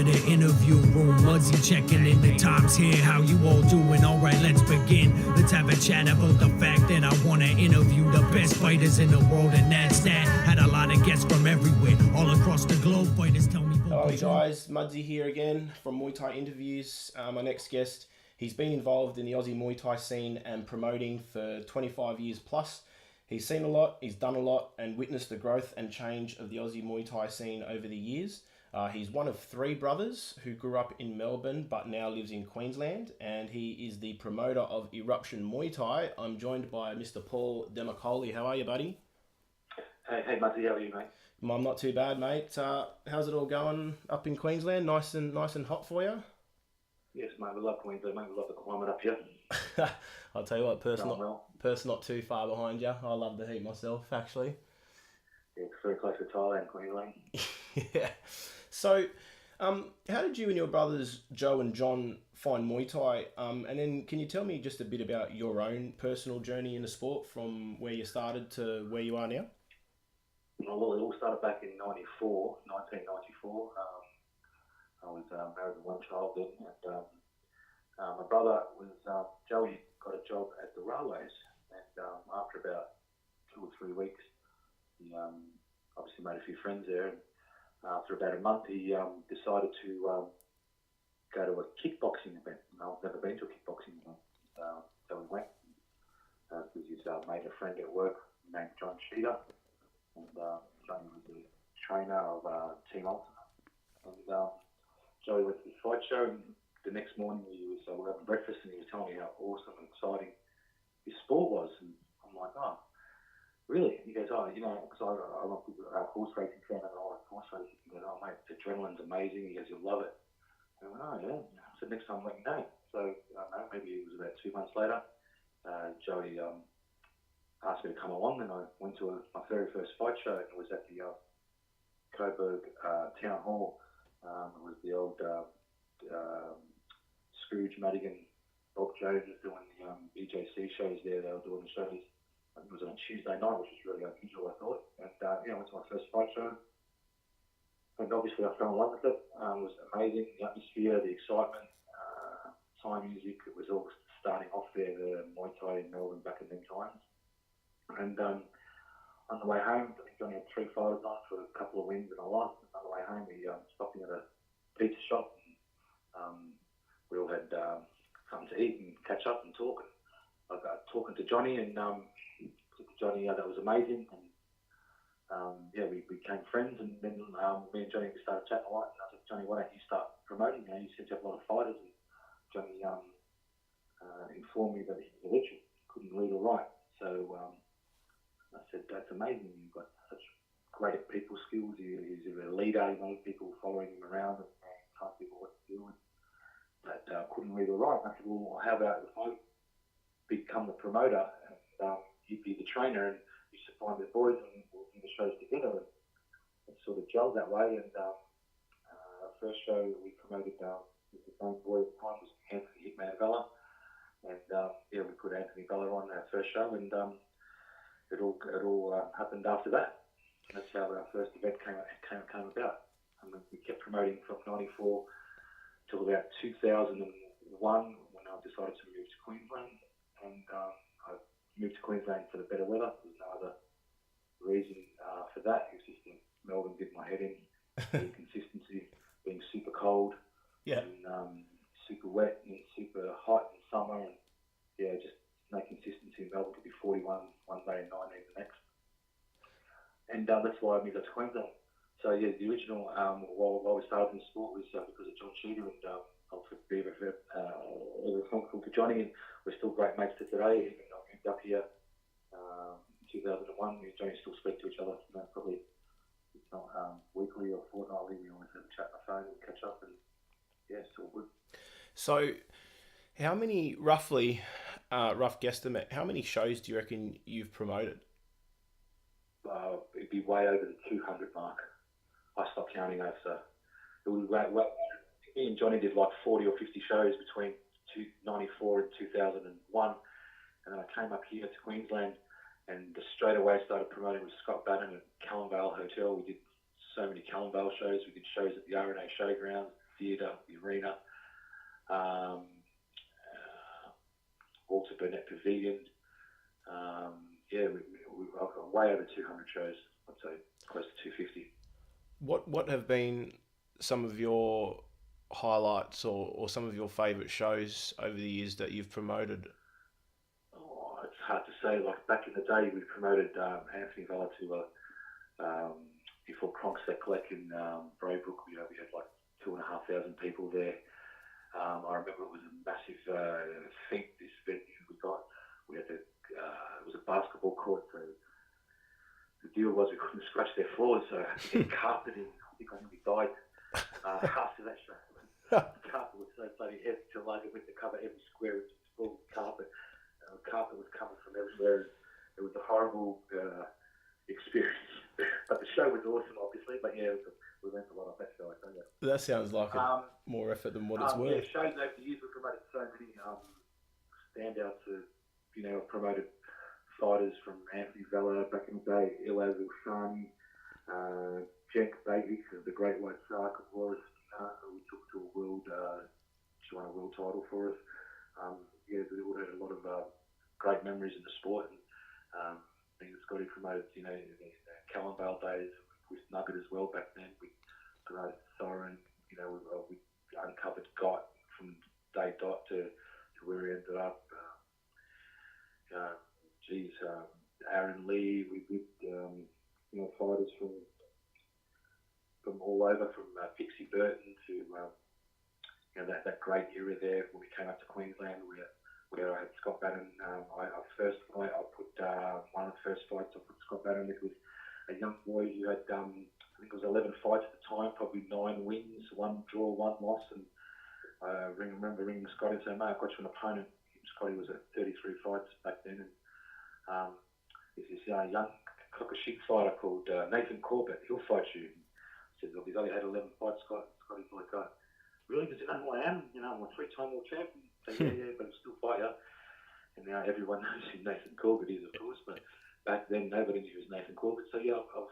the interview room. Muzzy checking in, the time's here. How you all doing? All right, let's begin. Let's have a chat about the fact that I want to interview the best fighters in the world, and that's that. Had a lot of guests from everywhere, all across the globe. Fighters tell me. Hello guys, Muzzy here again from Muay Thai Interviews. My next guest, he's been involved in the Aussie Muay Thai scene and promoting for 25 years plus. He's seen a lot, he's done a lot, and witnessed the growth and change of the Aussie Muay Thai scene over the years. He's one of three brothers who grew up in Melbourne but now lives in Queensland, and he is the promoter of Eruption Muay Thai. I'm joined by Mr. Paul Demicoli. How are you, buddy? Hey, Muzzy, how are you, mate? I'm not too bad, mate. How's it all going up in Queensland? Nice and hot for you? Yes, mate. We love Queensland, mate. We love the climate up here. I'll tell you what, person not too far behind you. I love the heat myself, actually. Yeah, it's very close to Thailand, Queensland. Yeah. So, how did you and your brothers Joe and John find Muay Thai? And then can you tell me just a bit about your own personal journey in the sport from where you started to where you are now? Well, it all started back in 1994. I was married with one child then, and my brother was, Joey got a job at the railways, and after about 2 or 3 weeks, he obviously made a few friends there, and after about a month, he decided to go to a kickboxing event. I've never been to a kickboxing event, so we went, because he's made a friend at work named John Sheeter, and Johnny was the trainer of Team Ultimate, and Joey went to the fight show, and the next morning we were having breakfast, and he was telling me how awesome and exciting his sport was, and I'm like, oh, really? He goes, oh, you know, because I'm a horse racing fan, and I like horse racing. He goes, oh, mate, the adrenaline's amazing. He goes, you'll love it. And I went, oh, yeah. So next time let me know. So, I don't know, maybe it was about 2 months later, Joey asked me to come along, and I went to my very first fight show, and it was at the Coburg Town Hall. It was the old Scrooge Madigan, Bob Jones was doing the EJC shows there. They were doing the shows. It was on a Tuesday night, which was really unusual, I thought. And I went to my first fight show, and obviously I fell in love with it. It was amazing, the atmosphere, the excitement, Thai music. It was all starting off there, the Muay Thai in Melbourne back in them times. And on the way home, I think Johnny had 3 fighters on for a couple of wins and a loss. And on the way home, we stopped in at a pizza shop, and we all had something to eat and catch up and talk. And I got talking to Johnny, and said to Johnny, that was amazing. And we became friends, and then me and Johnny started chatting a lot. And I said, Johnny, why don't you start promoting? You know, you seem to have a lot of fighters. And Johnny informed me that he was illiterate, couldn't read or write. So I said, that's amazing. You've got such great people skills. He's a leader. He knows people following him around and telling people what to do. But couldn't read or write. And I said, well, how about if I become the promoter and you'd be the trainer, and you supply the boys and we'll do the shows together. And it sort of gelled that way. And our first show we promoted with the same boy at the time was Anthony Hitman Bella. And we put Anthony Bella on our first show, and it all happened after that. And that's how our first event came about. And we kept promoting from '94 till about 2001, when I decided to move to Queensland. And I moved to Queensland for the better weather. There's no other reason for that. It was just that Melbourne did my head in. The consistency, being super cold, and super wet, and super hot in summer, and just no consistency. Melbourne could be 41 one day and 19 the next. And that's why I moved up to Queensland. So the original, while we started in sport, was because of John Sheeter, and I'll be ever thankful for Johnny, and we're still great mates to today. Even though I moved up here in 2001, me and Johnny still speak to each other. Probably it's not weekly or fortnightly. We always have a chat on the phone and catch up, and it's all good. So, how many, roughly, rough guesstimate, how many shows do you reckon you've promoted? It'd be way over the 200 mark. I stopped counting after. It was me and Johnny did like 40 or 50 shows between 1994 and 2001, and then I came up here to Queensland, and straight away started promoting with Scott Bannon at Callum Vale Hotel. We did so many Callum Vale shows. We did shows at the RNA Showgrounds. theatre, the arena, Walter Burnett Pavilion. I've got way over 200 shows, I'd say, close to 250. What have been some of your highlights or some of your favourite shows over the years that you've promoted? Oh, it's hard to say. Like back in the day, we promoted Anthony Vella to before Cronk Lake in Braybrook. We had like 2,500 people there. I remember it was a massive thing. This venue we got. We had it was a basketball court, so the deal was we couldn't scratch their floors, so I had to get carpeting. I think I nearly died after that show. The carpet was so bloody heavy to lug it with to cover every square inch full of carpet. Carpet was coming from everywhere. It was a horrible experience, but the show was awesome, obviously. But yeah, we learned a lot of that show. I tell you. That sounds like more effort than what it's worth. Yeah, shows over the years we've promoted so many standouts. I've promoted fighters from Anthony Vella back in the day, Ilo Wilson, Jenk Baby, the Great White Shark of Wallace, who we took to a world. She won a world title for us. We all had a lot of great memories in the sport. And Scotty promoted, in the Callum days with Nugget as well back then. We promoted Siren. We uncovered Gott from day dot to where he ended up. Aaron Lee. We did fighters from all over, from Pixie Burton to that great era there when we came up to Queensland where I had Scott Bannon. I put one of the first fights I put Scott Bannon. It was a young boy who had I think it was 11 fights at the time, probably 9 wins, 1 draw, 1 loss, and I remember ringing Scotty and saying, "Mate, I've got you an opponent." Scotty was at 33 fights back then, and there's this young cock-a-shit fighter called Nathan Corbett. He'll fight you. I said, "Look, he's only had 11 fights, Scott." Scotty's like, "Really? Does he know who I am? I'm a 3-time world champion." I say, yeah, but he'll still fight you. And now everyone knows who Nathan Corbett is, of course, but back then nobody knew who was Nathan Corbett. So yeah, I've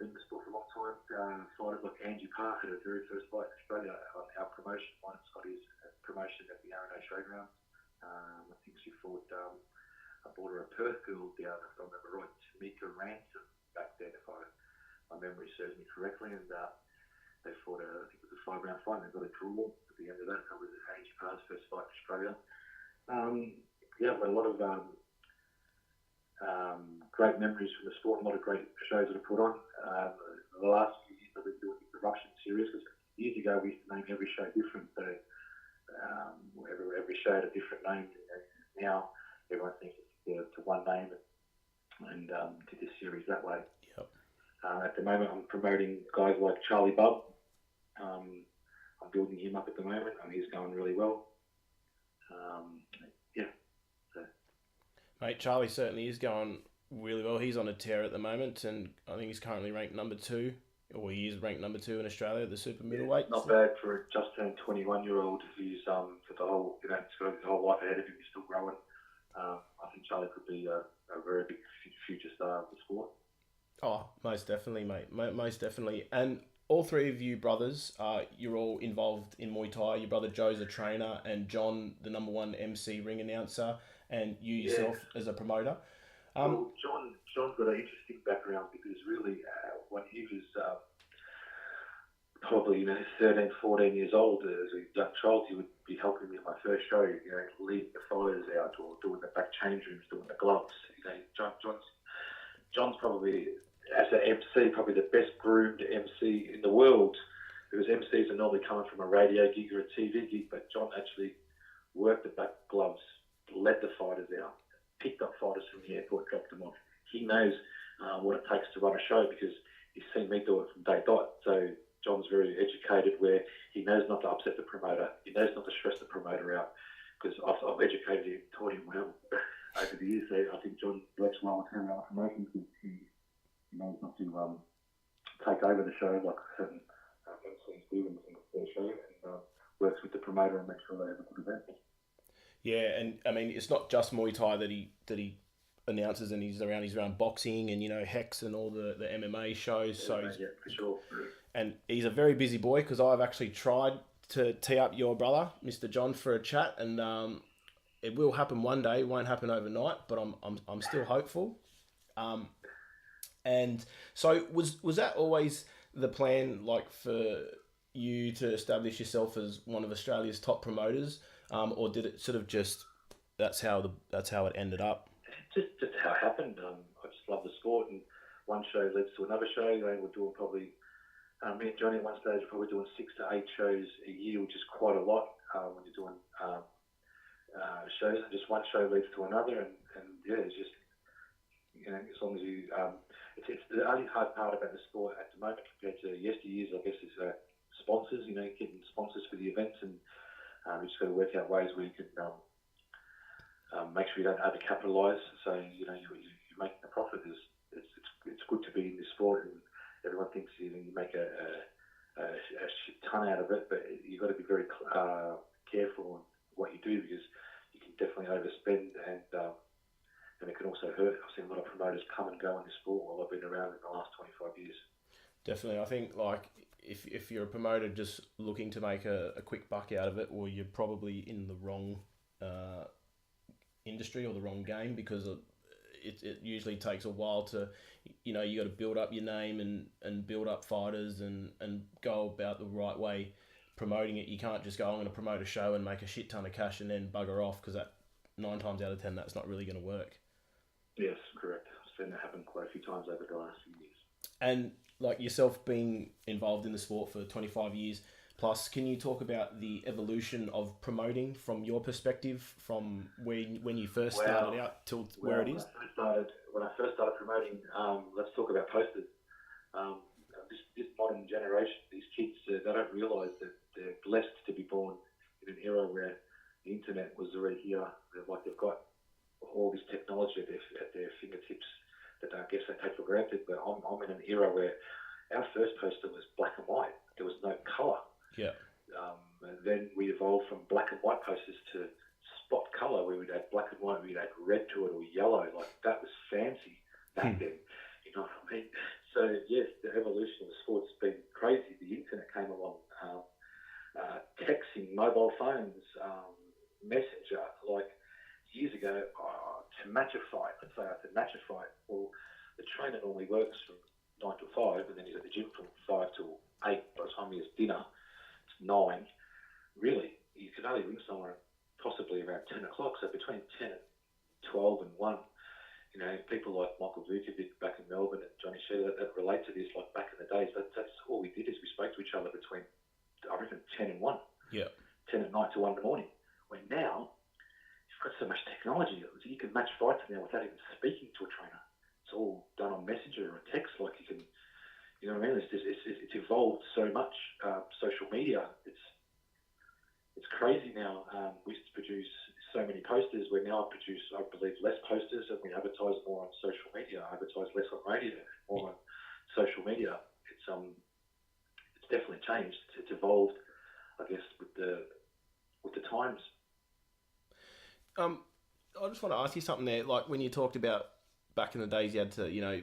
been in the sport for a long time. Fighters like Angie Park had her very first fight in Australia on our promotion, one of Scotty's promotion at the R&A Showground. I think she fought, I bought her a Perth girl down, if I remember right, Tamika Ransom back then, if my memory serves me correctly, and they fought I think it was a 5-round fight, and they got a draw at the end of that. That was Angie Parr's first fight in Australia. I've got a lot of great memories from the sport, a lot of great shows that I put on. The last few years I've been doing the Eruption series, because years ago we used to name every show different, so every show had a different name. Now everyone thinks it's to one name, and did this series that way. Yep. At the moment I'm promoting guys like Charlie Bubb. I'm building him up at the moment, and he's going really well. Mate, Charlie certainly is going really well. He's on a tear at the moment, and I think he's currently ranked number 2, or he is ranked number 2 in Australia at the super middleweight. Not bad for a just turned 21-year-old who's for the whole, he's got his whole life ahead of him. He's still growing. I think Charlie could be a very big future star of the sport. Oh, most definitely, mate. Most definitely. And all 3 of you brothers, you're all involved in Muay Thai. Your brother Joe's a trainer, and John, the number 1 MC ring announcer, and you yourself as a promoter. Well, John's got an interesting background, because really when he was probably 13, 14 years old, as a young child, he would be helping me at my first show, leading the fighters out, or doing the back change rooms, doing the gloves. John's probably, as an MC, probably the best groomed MC in the world, because MCs are normally coming from a radio gig or a TV gig, but John actually worked the back gloves, led the fighters out, picked up fighters from the airport, dropped them off. He knows what it takes to run a show, because he's seen me do it from day dot. So John's very educated, where he knows not to upset the promoter. He knows not to stress the promoter out, because I've educated him, taught him well over the years. So I think John works well with him around promotion, because he knows not to take over the show like certain MCs do in their show, and works with the promoter and makes sure they have a good event. Yeah, and I mean, it's not just Muay Thai that he announces, and he's around boxing and, you know, Hex and all the MMA shows. So Yeah, for sure. and he's a very busy boy, because I've actually tried to tee up your brother, Mr. John, for a chat, and it will happen one day. It won't happen overnight, but I'm still hopeful. And so was that always the plan, like, for you to establish yourself as one of Australia's top promoters, or did it sort of just that's how it ended up? Just how it happened. I just love the sport, and one show leads to another show. They were doing probably me and Johnny at one stage were probably doing 6 to 8 shows a year, which is quite a lot when you're doing shows. And just one show leads to another, and yeah, it's just, you know, as long as you it's the only hard part about the sport at the moment compared to yesteryears, I guess, is sponsors. You know, getting sponsors for the events, and you just got to work out ways where you can make sure you don't overcapitalise. So, you know, you're making a profit. It's good to be in this sport, and everyone thinks you make a shit ton out of it, but you've got to be very careful on what you do, because you can definitely overspend, and it can also hurt. I've seen a lot of promoters come and go in this sport while I've been around in the last 25 years. Definitely. I think, like, if you're a promoter just looking to make a quick buck out of it, or you're probably in the wrong industry or the wrong game, because it usually takes a while to, you know, you got to build up your name and build up fighters and go about the right way promoting it. You can't just go, I'm going to promote a show and make a shit ton of cash and then bugger off, because that 9 times out of 10 that's not really going to work. Yes, correct. I've seen that happen quite a few times over the last few years. And like yourself being involved in the sport for 25 years plus, can you talk about the evolution of promoting from your perspective, from when you first started out till where it is? When I first started promoting, let's talk about posters. This modern generation, these kids, they don't realise that they're blessed to be born in an era where the internet was already here. They've got all this technology at their fingertips that I guess they take for granted. But I'm in an era where our first poster was black and white. There was no colour. Yeah. And then we evolved from black and white posters to spot colour, where we'd add black and white, we'd add red to it, or yellow. Like, that was fancy back then. You know what I mean? So yes, the evolution of the sport's been crazy. The internet came along, texting, mobile phones, messenger. Like, years ago, to match a fight, let's say I had to match a fight, well, the trainer normally works from 9 to 5, and then he's at the gym from 5 till 8. By the time he has dinner, it's 9. Really, you could only ring someone possibly around 10 o'clock. So between 10 and 12 and 1, you know, people like Michael Vukovic back in Melbourne and Johnny Shearer that relate to this, like back in the days, that's all we did, is we spoke to each other between, I reckon, 10 and 1. Yeah. 10 at night to 1 in the morning. When now, you've got so much technology, you can match fights now without even speaking to a trainer. It's all done on Messenger or text. Like, you can, you know what I mean? It's evolved so much. Social media, it's crazy now. We used to produce so many posters. We now produce, I believe, less posters, and we advertise more on social media. I advertise less on radio, more on social media. It's definitely changed. It's evolved, I guess, with the times. I just want to ask you something there. Like, when you talked about back in the days, you had to, you know,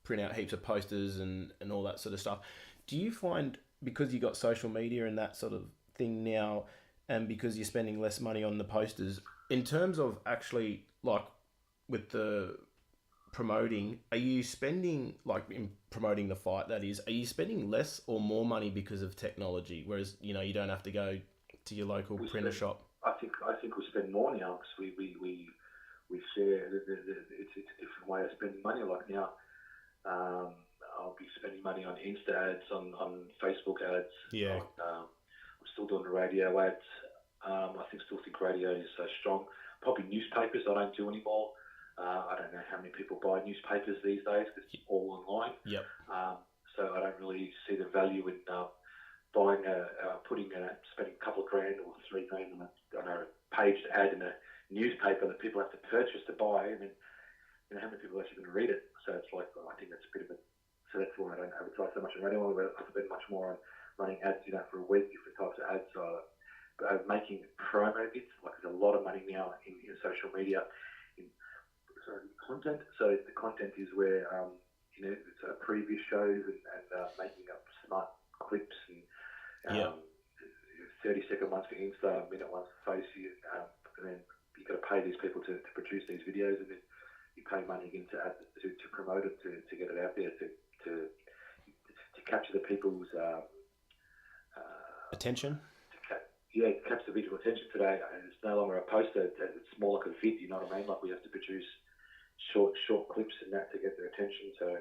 print out heaps of posters and all that sort of stuff. Do you find, because you got social media and that sort of thing now, and because you're spending less money on the posters, in terms of actually, like, with the promoting, are you spending, like, in promoting the fight, that is, are you spending less or more money because of technology? Whereas, you know, you don't have to go to your local printer shop. I think we spend more now, because we share. It's a different way of spending money. Like, now, I'll be spending money on Insta ads, on Facebook ads. Yeah. I'm still doing the radio ads. I still think radio is so strong. Probably newspapers I don't do anymore. I don't know how many people buy newspapers these days, because it's all online. Yep. So I don't really see the value in buying spending a couple of grand or $3 grand on a paged ad in a newspaper that people have to purchase to buy, and then, you know, how many people are actually going to read it? So it's like, I think that's a bit of a, so that's why I don't advertise so much on radio. I spend much more on running ads, you know, for a week, different types of ads. Making promo bits, like, there's a lot of money now in social media, in content. So the content is where it's previous shows and making up smart clips and 30-second ones for Insta, minute ones for Facebook, and then you got to pay these people to produce these videos, and then you pay money again to promote it, to get it out there, to capture the people's attention. Capture the visual attention today. And it's no longer a poster; it's more like a vid. You know what I mean? Like we have to produce short clips and that to get their attention, so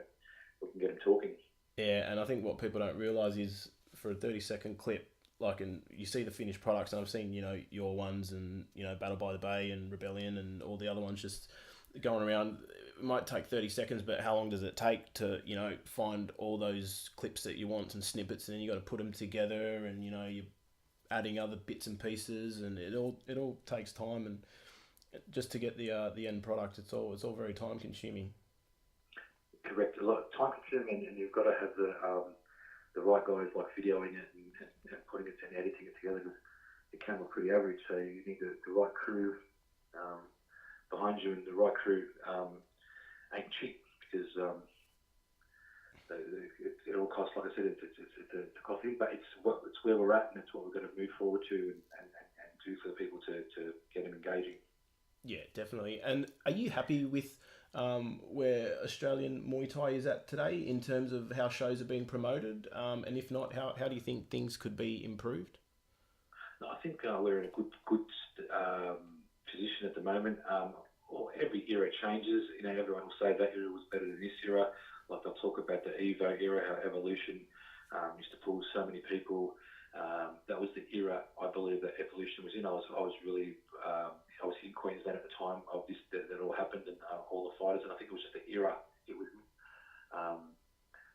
we can get them talking. Yeah, and I think what people don't realise is for a 30-second clip, and you see the finished products, and I've seen, your ones and, Battle by the Bay and Rebellion and all the other ones just going around. It might take 30 seconds, but how long does it take to, find all those clips that you want and snippets, and then you got to put them together, and, you're adding other bits and pieces, and it all takes time, and just to get the end product, it's all very time consuming. Correct, a lot of time consuming, and you've got to have the right guys like videoing it and putting it and editing it together, because it can look pretty average. So you need the right crew behind you, and the right crew ain't cheap, because it all costs. Like I said, it's a costly, but it's where we're at, and it's what we're going to move forward to and do for the people to get them engaging. Yeah, definitely. And are you happy with where Australian Muay Thai is at today in terms of how shows are being promoted? And if not, how do you think things could be improved? No, I think we're in a good position at the moment. Every era changes. Everyone will say that era was better than this era. Like they'll talk about the Evo era, how Evolution used to pull so many people. That was the era I believe that Evolution was in. I was really I was in Queensland at the time of this that all happened, and all the fighters, and I think it was just the era it was in.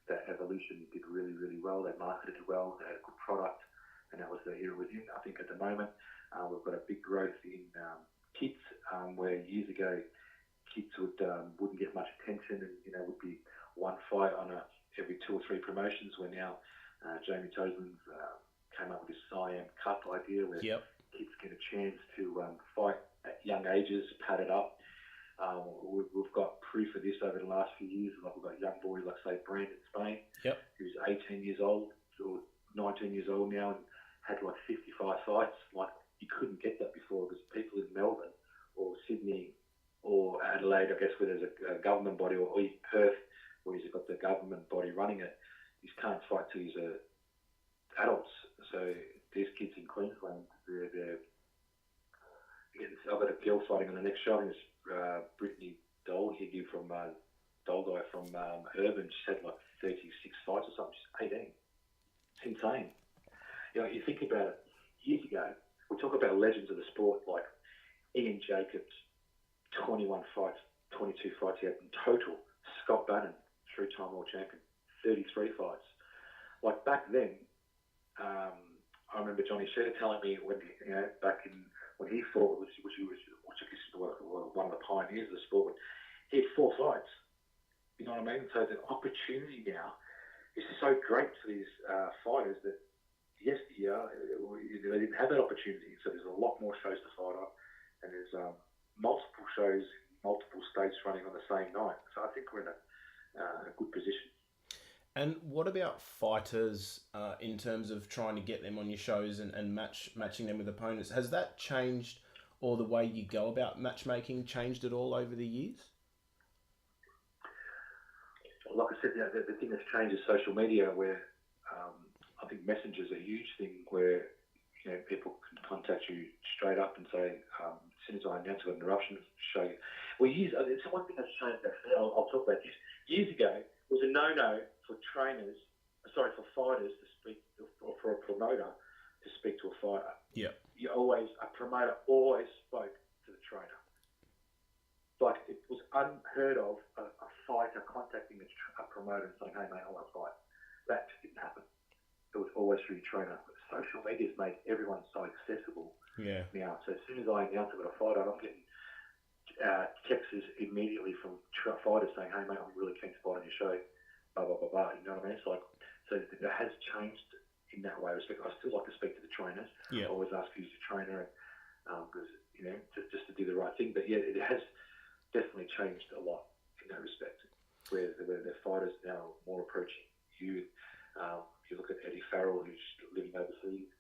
That Evolution did really, really well. They marketed it well. They had a good product, and that was the era it was in. I think at the moment we've got a big growth in kids, where years ago kids wouldn't get much attention, and would be one fight on every 2 or 3 promotions. Where now Jamie Toslin's came up with this Siam Cup idea, where kids get a chance to fight at young ages, padded up. We've got proof of this over the last few years. Like we've got young boys like, say, Brandon Spain, who's 18 years old or 19 years old now, and had like 55 fights. Like you couldn't get that before, because people in Melbourne or Sydney or Adelaide, I guess, where there's a government body, or even Perth, where you've got the government body running it, you can't fight till you're adults. So these kids in Queensland, they're I've got a girl fighting on the next show. It's Brittany Dolhiggy from Dolgai from Urban. She's had like 36 fights or something. She's 18. It's insane. You think about it. Years ago, we talk about legends of the sport like Ian Jacobs, 21 fights, 22 fights he had in total. Scott Bannon, 3-time world champion, 33 fights. Like back then, I remember Johnny Shetter telling me when back in when he fought, which I guess is one of the pioneers of the sport, he had 4 fights. You know what I mean? So the opportunity now is so great for these fighters that yesteryear they didn't have that opportunity. So there's a lot more shows to fight on, and there's multiple shows, multiple states running on the same night. So I think we're in a good position. And what about fighters in terms of trying to get them on your shows and matching them with opponents? Has that changed, or the way you go about matchmaking changed at all over the years? Like I said, the thing that's changed is social media, where I think Messenger's a huge thing, where people can contact you straight up and say, as soon as I announce an Eruption show. Well, it's one thing that's changed. I'll talk about this. Years ago, it was a no-no for for fighters to speak, or for a promoter to speak to a fighter. Yeah. A promoter always spoke to the trainer. Like it was unheard of a fighter contacting a promoter and saying, "Hey mate, I want to fight." That just didn't happen. It was always through your trainer. Social media's made everyone so accessible. Yeah. Now, so as soon as I announce I've got a fight, I'm getting texts immediately from fighters saying, "Hey mate, I'm really keen to fight on your show." Blah blah blah blah. You know what I mean? It's like, so it has changed in that way. I still like to speak to the trainers. Yeah. I always ask who's your trainer, because just to do the right thing. But yeah, it has definitely changed a lot in that respect, where their fighters now more approaching you. If you look at Eddie Farrell, who's living overseas,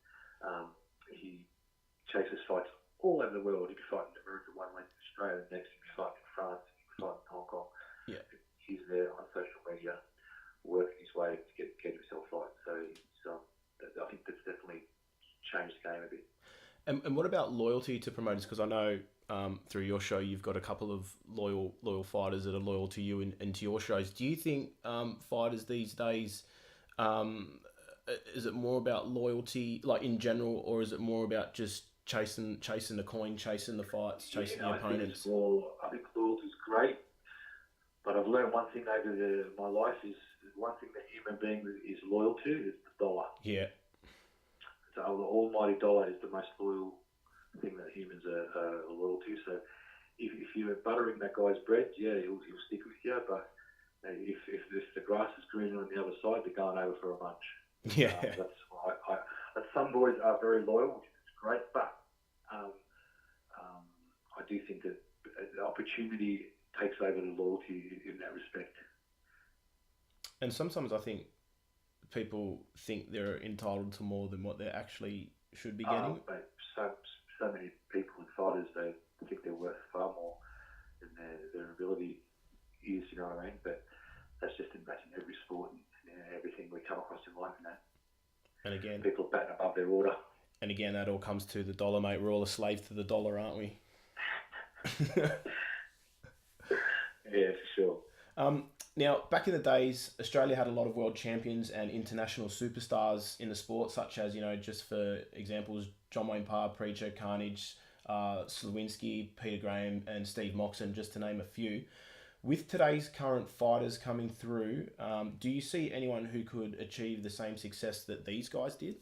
he chases fights all over the world. He'd be fighting in America one week, in Australia next, he'd be fighting in France, he'd be fighting in Hong Kong. Yeah. He's there on social media, working his way to get himself right. So I think that's definitely changed the game a bit. And what about loyalty to promoters? Because I know through your show you've got a couple of loyal fighters that are loyal to you and to your shows. Do you think fighters these days, is it more about loyalty, like in general, or is it more about just chasing the coin, chasing the fights, chasing the opponents? I think loyalty is great, but I've learned one thing over my life is one thing that human beings is loyal to is the dollar. Yeah. So the almighty dollar is the most loyal thing that humans are loyal to. So if you're buttering that guy's bread, yeah, he'll stick with you. But if the grass is greener on the other side, they're going over for a munch. Yeah. That's why some boys are very loyal, which is great. But I do think that the opportunity takes over the loyalty in that respect. And sometimes I think people think they're entitled to more than what they actually should be getting. But so many people and fighters, they think they're worth far more than their ability is, you know what I mean? But that's in every sport and everything we come across in life and that. And again, people batting above their order. And again, that all comes to the dollar, mate. We're all a slave to the dollar, aren't we? Yeah, for sure. Now, back in the days, Australia had a lot of world champions and international superstars in the sport, such as, just for examples, John Wayne Parr, Preacher, Carnage, Slewinski, Peter Graham, and Steve Moxon, just to name a few. With today's current fighters coming through, do you see anyone who could achieve the same success that these guys did?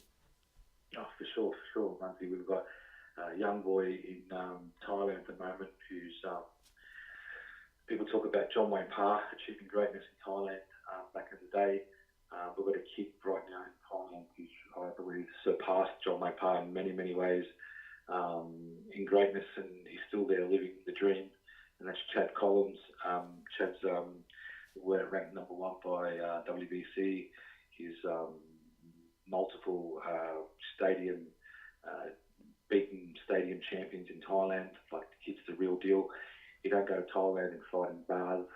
Oh, for sure, Muncie. We've got a young boy in Thailand at the moment who's... people talk about John Wayne Parr achieving greatness in Thailand back in the day. We've got a kid right now in Thailand who I believe surpassed John Wayne Parr in many, many ways in greatness, and he's still there living the dream. And that's Chad Collins. Chad's ranked number one by WBC. He's multiple beaten stadium champions in Thailand. Like, the kid's the real deal. You don't go to Thailand and fight in bars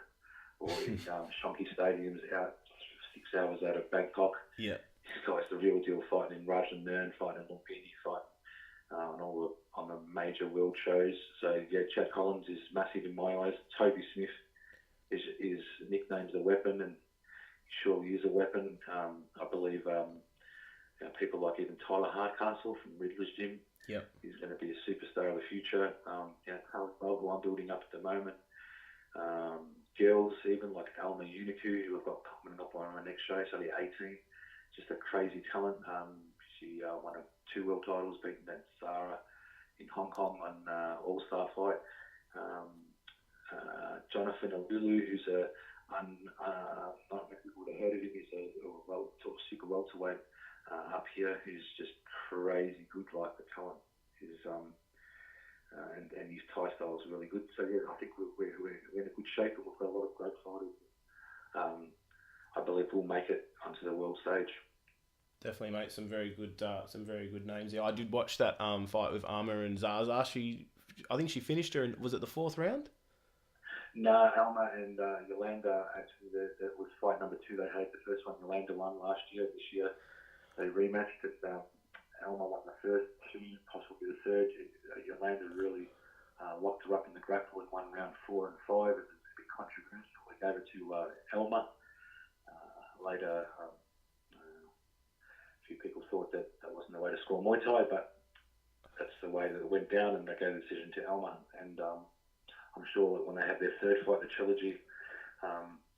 or in shonky stadiums out 6 hours out of Bangkok. Yeah. This guy's the real deal, fighting in Rajasthan, fighting in Lumpini, fighting on the major world shows. So yeah, Chad Collins is massive in my eyes. Toby Smith is nicknamed the Weapon, and he surely is a weapon. I believe people like even Tyler Hardcastle from Riddler's Gym. Yep. He's going to be a superstar of the future. Carl Bogle, I'm building up at the moment. Girls, even like Alma Uniku, who I've got coming up on my next show, so they're 18. Just a crazy talent. She won 2 world titles, beating that Zara in Hong Kong on All-Star fight. Jonathan Alulu, who's not many people would have heard of him. He's a super welterweight up here, who's just crazy good, like the talent. And his Thai style is really good. So yeah, I think we're in a good shape, and we've got a lot of great fighters. I believe we'll make it onto the world stage. Definitely, mate. Some very good names. Yeah, I did watch that fight with Armour and Zaza. I think she finished her. Was it the 4th round? No, Alma and Yolanda, actually, that was fight number 2 they had. The first one Yolanda won last year. This year they rematched it. Alma won the first 2, possibly the third. Yolanda really locked her up in the grapple and won round 4 and 5. It was a bit controversial. They gave it to Alma. Later, a few people thought that wasn't the way to score Muay Thai, but that's the way that it went down, and they gave the decision to Alma. And I'm sure that when they have their third fight, the trilogy,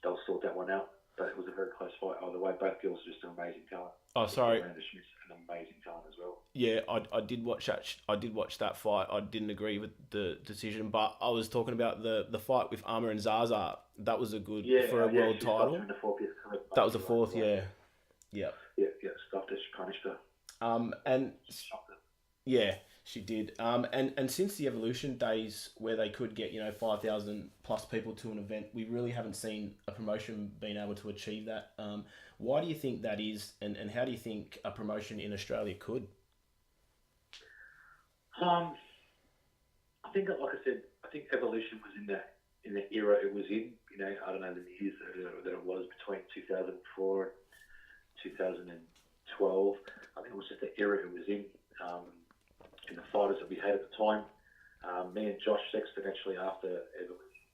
they'll sort that one out. But it was a very close fight either way. Both girls are just an amazing talent. Oh, sorry. Amanda Schmidt's an amazing talent as well. Yeah, I did watch that. I did watch that fight. I didn't agree with the decision, but I was talking about the fight with Armour and Zaza. That was a good for a world title. That was the 4th, yeah. Yeah. Stopped her, she punished her. And yeah, She did. And since the Evolution days where they could get, 5,000 plus people to an event, we really haven't seen a promotion being able to achieve that. Why do you think that is, and how do you think a promotion in Australia could? I think, like I said, I think Evolution was in the era it was in. I don't know the years that it was between 2004 and 2012. I think it was just the era it was in. And the fighters that we had at the time. Me and Josh Sexton actually, after Evolution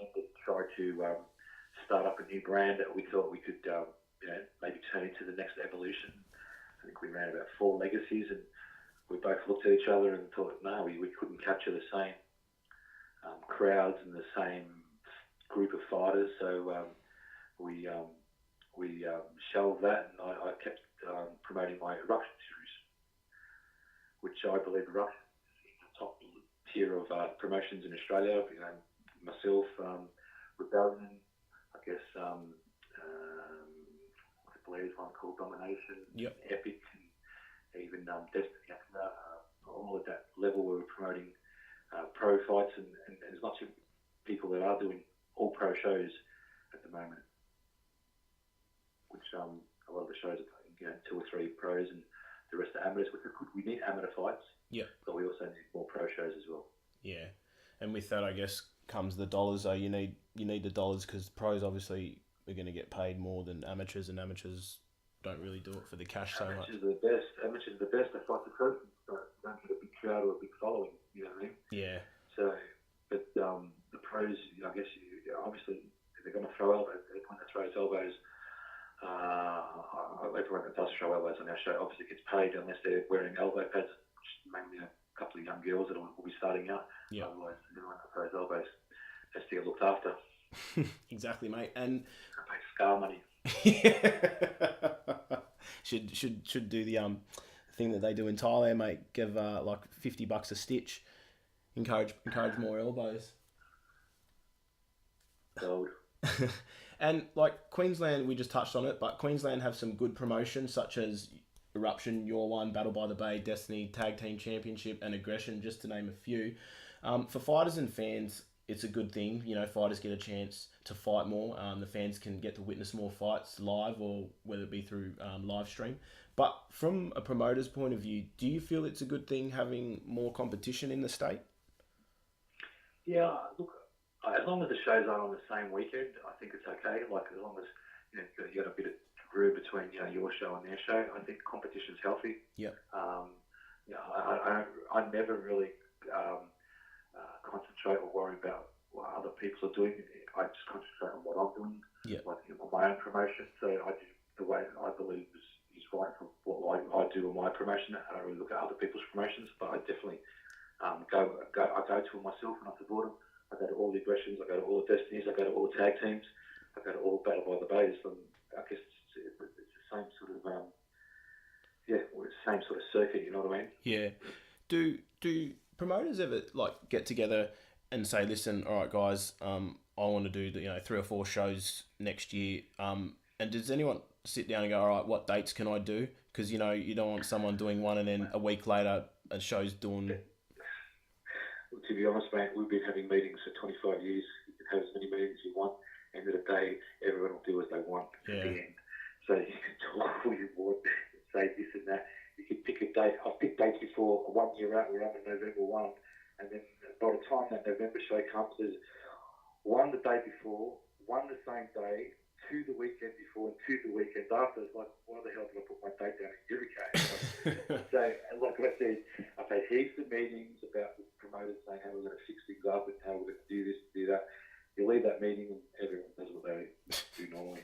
ended, tried to start up a new brand that we thought we could maybe turn into the next Evolution. I think we ran about 4 legacies, and we both looked at each other and thought, no, we couldn't capture the same crowds and the same group of fighters. So we shelved that, and I kept promoting my Eruption series, which I believe Eruption is the top tier of promotions in Australia. Myself, Rebellion, I guess, I believe one called Domination, Yep. Epic, and even Destiny Actor, all at that level we were promoting pro fights, and there's lots of people that are doing all pro shows at the moment, which a lot of the shows are 2 or 3 pros and the rest are amateurs, which are good. We need amateur fights, Yeah. but we also need more pro shows as well. Yeah. And with that, I guess, comes the dollars. You need the dollars because pros obviously are going to get paid more than amateurs, and amateurs don't really do it for the cash so much. Amateurs are the best. Amateurs are the best. They fight the trophies. Don't get a big crowd or a big following. You know what I mean? Yeah. So, but the pros, I guess, obviously, if they're going to throw elbows, they're going to throw elbows. Everyone that does throw elbows on our show obviously gets paid unless they're wearing elbow pads, which is mainly a couple of young girls that will be starting out. Yeah. Otherwise, everyone that throws elbows has to get looked after. Exactly, mate. And I pay scar money. should do the thing that they do in Thailand, mate. Give like $50 a stitch. Encourage more elbows. Gold. And like Queensland, we just touched on it, but Queensland have some good promotions such as Eruption, Your One, Battle by the Bay, Destiny, Tag Team Championship, and Aggression, just to name a few. For fighters and fans, it's a good thing. Fighters get a chance to fight more. The fans can get to witness more fights live, or whether it be through live stream. But from a promoter's point of view, do you feel it's a good thing having more competition in the state? Yeah, look, as long as the shows aren't on the same weekend, I think it's okay. Like, as long as you got a bit of grew between your show and their show, I think competition's healthy. Yeah. I never really concentrate or worry about what other people are doing. I just concentrate on what I'm doing, like on my own promotion. So I do the way I believe is right for what I do in my promotion. I don't really look at other people's promotions, but I definitely I go to them myself and I support them. I go to all the Aggressions, I go to all the Destinies, I go to all the tag teams, I go to all the Battle by the Bays. And I guess it's the same sort of same sort of circuit. You know what I mean? Yeah. Do promoters ever get together and say, listen, all right, guys, I want to do 3 or 4 shows next year. And does anyone sit down and go, all right, what dates can I do? Because you don't want someone doing one and then a week later a show's doing. Well, to be honest, mate, we've been having meetings for 25 years. You can have as many meetings as you want. End of the day, everyone will do as they want at the end. So you can talk all you want and say this and that. You can pick a date. I've picked dates before. 1 year out, we're on November 1. And then by the time that November show comes, there's one the day before, one the same day, 2 the weekend before, and 2 the weekend after. It's like, why the hell did I put my date down in Eurocade? So, like I said, I've had heaps of meetings about the promoters saying how we're going to fix things up and how we're going to do this, do that. You leave that meeting and everyone does what they do normally.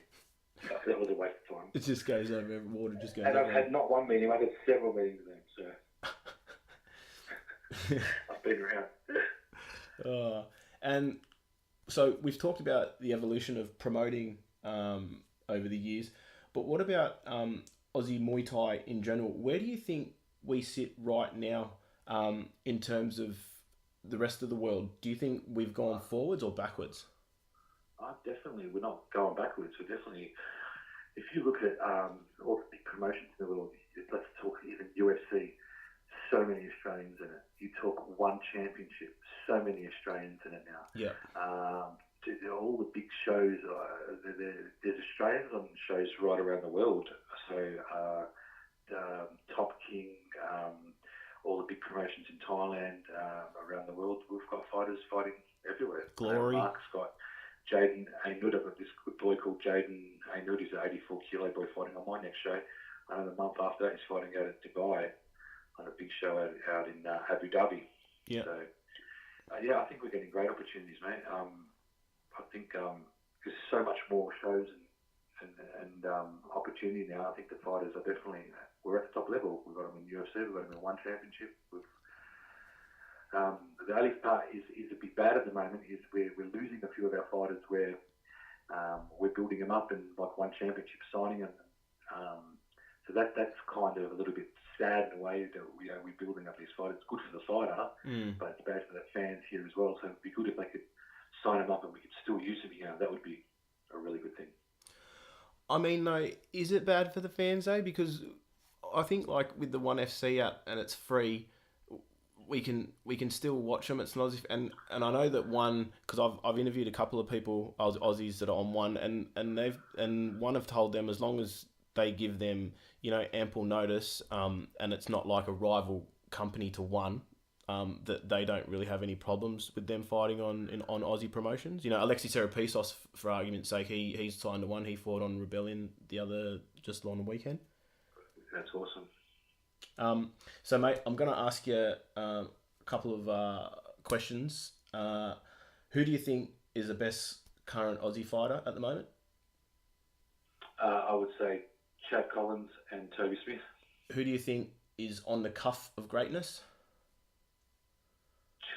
So that was a waste of time. It just goes over, water just goes and over. I've had not one meeting, I've had several meetings with them, so I've been around. And so we've talked about the evolution of promoting over the years, but what about Aussie Muay Thai in general? Where do you think we sit right now in terms of the rest of the world? Do you think we've gone forwards or backwards? Definitely, we're not going backwards. We're definitely, if you look at all the big promotions in the world, let's talk even UFC, so many Australians in it. You talk one championship, so many Australians in it now. Yeah. All the big shows, there's Australians on shows right around the world. So Top King, all the big promotions in Thailand, around the world, we've got fighters fighting everywhere. Glory. Mark's got Jaden Aynud. I've got this good boy called Jaden Aynud. He's an 84 kilo boy fighting on my next show. And the month after that, he's fighting out at Dubai on a big show out in Abu Dhabi. Yeah. So, I think we're getting great opportunities, mate. I think there's so much more shows and opportunity now. I think the fighters are definitely, we're at the top level. We've got them in UFC, we've got them in one championship. The only part is a bit bad at the moment is we're losing a few of our fighters where we're building them up and like one championship signing them. So that's kind of a little bit sad in a way that we're building up these fighters. It's good for the fighter, but it's bad for the fans here as well. So it'd be good if they could sign them up and we could still use them here. That would be a really good thing. I mean, though, is it bad for the fans, though? Because I think, like, with the 1FC app and it's free, we can still watch them. It's not as if, and I know that one, because I've interviewed a couple of people, Aussies that are on one, and one have told them as long as they give them, ample notice, and it's not like a rival company to one, that they don't really have any problems with them fighting on Aussie promotions. Alexis Serapisos, for argument's sake, he's signed to one. He fought on Rebellion just on the weekend. That's awesome. So, mate, I'm going to ask you a couple of questions. Who do you think is the best current Aussie fighter at the moment? I would say Chad Collins and Toby Smith. Who do you think is on the cuff of greatness?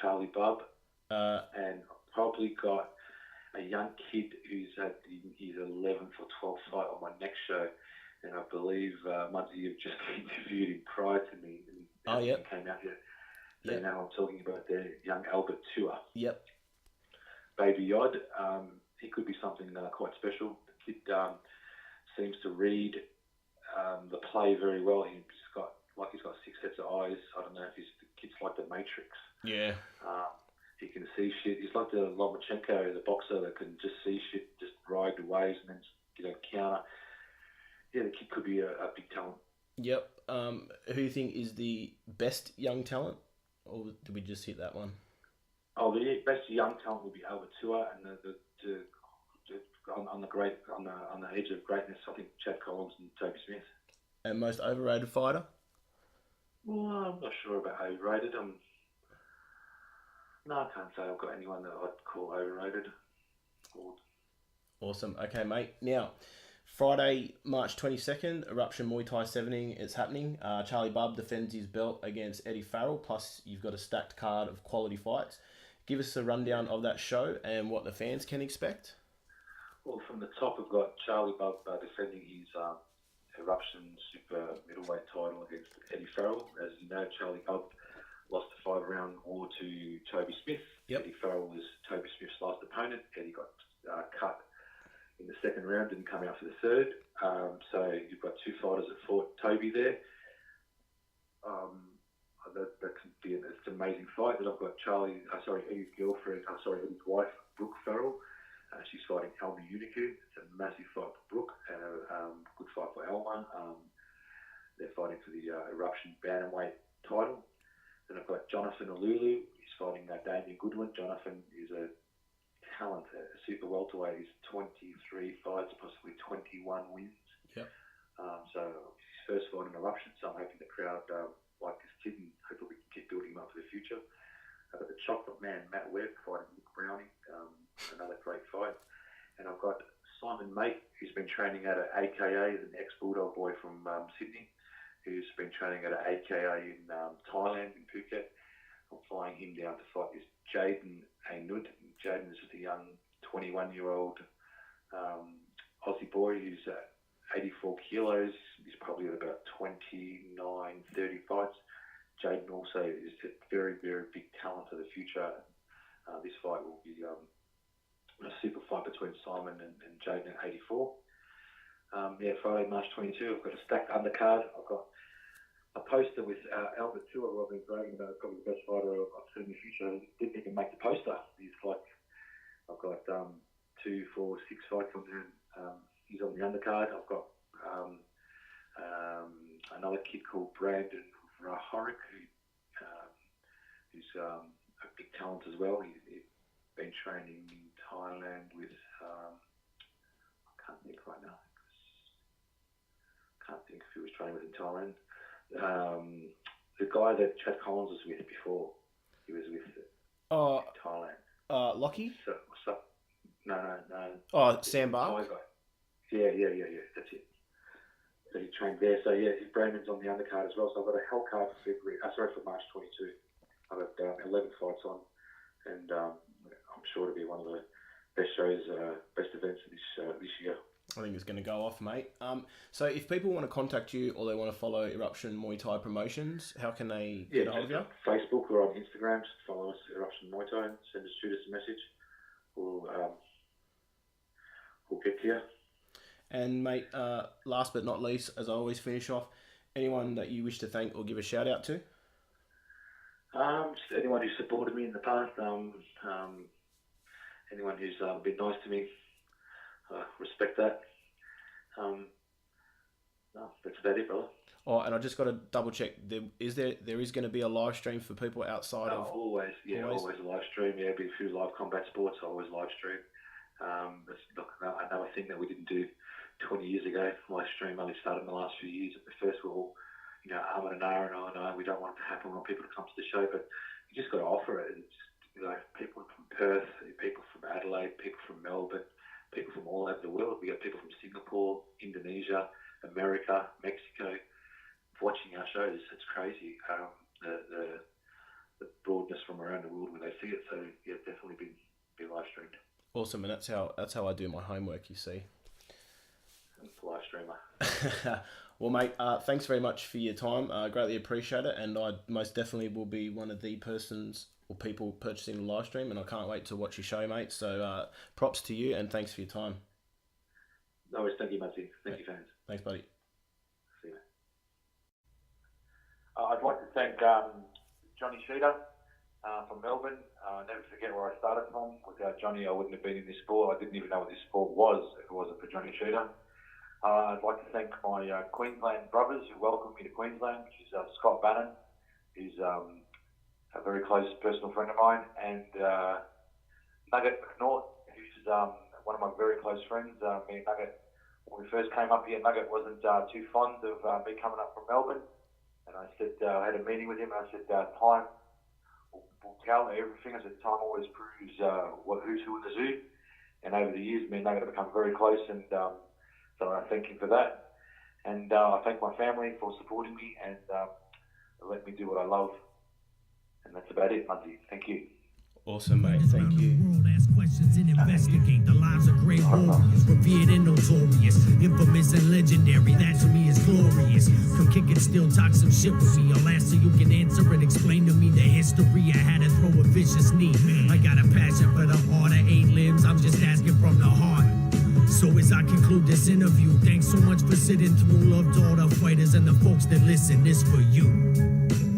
Charlie Bubb. And probably got a young kid who's at his 11th or 12th fight on my next show. And I believe, Muzzy, you've just interviewed him prior to me. Oh, yeah. He came out here. So now I'm talking about the young Albert Tua. Yep. Baby Yod. He could be something quite special. The kid seems to read the play very well. He's got 6 sets of eyes. I don't know if the kid's like the Matrix. Yeah. He can see shit. He's like the Lomachenko, the boxer that can just see shit, just ride the waves and then counter. Yeah, the kid could be a big talent. Yep. Who do you think is the best young talent, or did we just hit that one? Oh, the best young talent would be Albert Tua, and on the edge of greatness, I think Chad Collins and Toby Smith. And most overrated fighter? Well, I'm not sure about overrated. No, I can't say I've got anyone that I'd call overrated. Awesome. Okay, mate. Now, Friday, March 22nd, Eruption Muay Thai 17, it's happening. Charlie Bubb defends his belt against Eddie Farrell, plus you've got a stacked card of quality fights. Give us a rundown of that show and what the fans can expect. Well, from the top, we've got Charlie Bubb defending his Eruption Super Middleweight title against Eddie Farrell. As you know, Charlie Bubb lost a 5-round war to Toby Smith. Yep. Eddie Farrell was Toby Smith's last opponent. Eddie got cut in the second round, didn't come out for the third. So you've got 2 fighters that fought Toby there. That could be it's an amazing fight. Then I've got Eddie's girlfriend, Eddie's wife, Brooke Farrell. She's fighting Alma Unicu. It's a massive fight for Brooke and a good fight for Alma. They're fighting for the Eruption Bantamweight title. Then I've got Jonathan Alulu. He's fighting Damien Goodwin. Jonathan is a talent, a super welterweight. He's 23 fights, possibly 21 wins. Yep. So it's his first fight in Eruption. So I'm hoping the crowd like this kid and hopefully we can keep building him up for the future. I've got the Chocolate Man, Matt Webb, fighting Nick Browning. Another great fight. And I've got Simon Mate, who's been training at AKA, an ex-Bulldog boy from Sydney, who's been training at AKA in Thailand, in Phuket. I'm flying him down to fight this Jaden Aynud. Jaden is just a young 21-year-old Aussie boy who's 84 kilos. He's probably at about 29, 30 fights. Jaden also is a very, very big talent for the future. This fight will be a super fight between Simon and Jaden at 84. Friday, March 22, I've got a stacked undercard. I've got a poster with Albert Tua, who I've been bragging about, probably the best fighter I've seen in the future. Didn't even make the poster. He's like, I've got 2, 4, 6 fights on there. He's on the undercard. I've got another kid called Brandon Rahoric, who's a big talent as well. He's been training in Thailand with, I can't think right now. Can't think if he was training with in Thailand. The guy that Chad Collins was with before, he was with Thailand. Lockie? No. Oh, Sam Barr? Thai guy. Yeah, that's it. So he trained there. So yeah, Brandon's on the undercard as well. So I've got a hell card for March 22. I've got 11 fights on, and I'm sure to be one of the best shows, best events this year. I think it's going to go off, mate. So if people want to contact you or they want to follow Eruption Muay Thai Promotions, how can they get a hold of you? Facebook or on Instagram, just follow us, Eruption Muay Thai, shoot us a message. We'll get to you. And mate, last but not least, as I always finish off, anyone that you wish to thank or give a shout out to? Just anyone who's supported me in the past, anyone who's been nice to me, respect that. No, that's about it, brother. Oh, and I just got to double check. There is going to be a live stream for people outside of. Always a live stream. Yeah, be a few live combat sports. I always live stream. That's another thing that we didn't do 20 years ago. Live stream only started in the last few years. At first, we were all, arm and an R, and no, we don't want it to happen. We want people to come to the show, but you just got to offer it. It's, people from Perth, people from Adelaide, people from Melbourne, people from all over the world. We got people from Singapore, Indonesia, America, Mexico, watching our shows. It's crazy. The broadness from around the world when they see it. So yeah, definitely be live streamed. Awesome, and that's how I do my homework. You see, live streamer. Well, mate, thanks very much for your time. Greatly appreciate it, and I most definitely will be one of the persons or people purchasing the live stream, and I can't wait to watch your show, mate. So props to you, and thanks for your time. No worries, thank you, Matty. Thank you, fans. Thanks, buddy. See you. I'd like to thank Johnny Sheeter from Melbourne. I'll never forget where I started from. Without Johnny, I wouldn't have been in this sport. I didn't even know what this sport was if it wasn't for Johnny Sheeter. I'd like to thank my Queensland brothers who welcomed me to Queensland, which is Scott Bannon, who's a very close personal friend of mine, and Nugget McNaught, who's one of my very close friends. Me and Nugget, when we first came up here, Nugget wasn't too fond of me coming up from Melbourne, and I said, I had a meeting with him, and I said, time will tell everything. I said, time always proves who's who in the zoo, and over the years, me and Nugget have become very close, and so I thank him for that. And I thank my family for supporting me and letting me do what I love. And that's about it, Muzzy. Thank you. Awesome, mate. Thank you. Ask questions and investigate the lives of great warriors, revered and notorious, infamous and legendary. That to me is glorious. Come kick it, still talk some shit with me. I'll ask so you can answer and explain to me the history. I had to throw a vicious knee. I got a passion for the art of 8 limbs. I'm just asking from the heart. So as I conclude this interview, thanks so much for sitting through. Love to all the fighters and the folks that listen. This for you.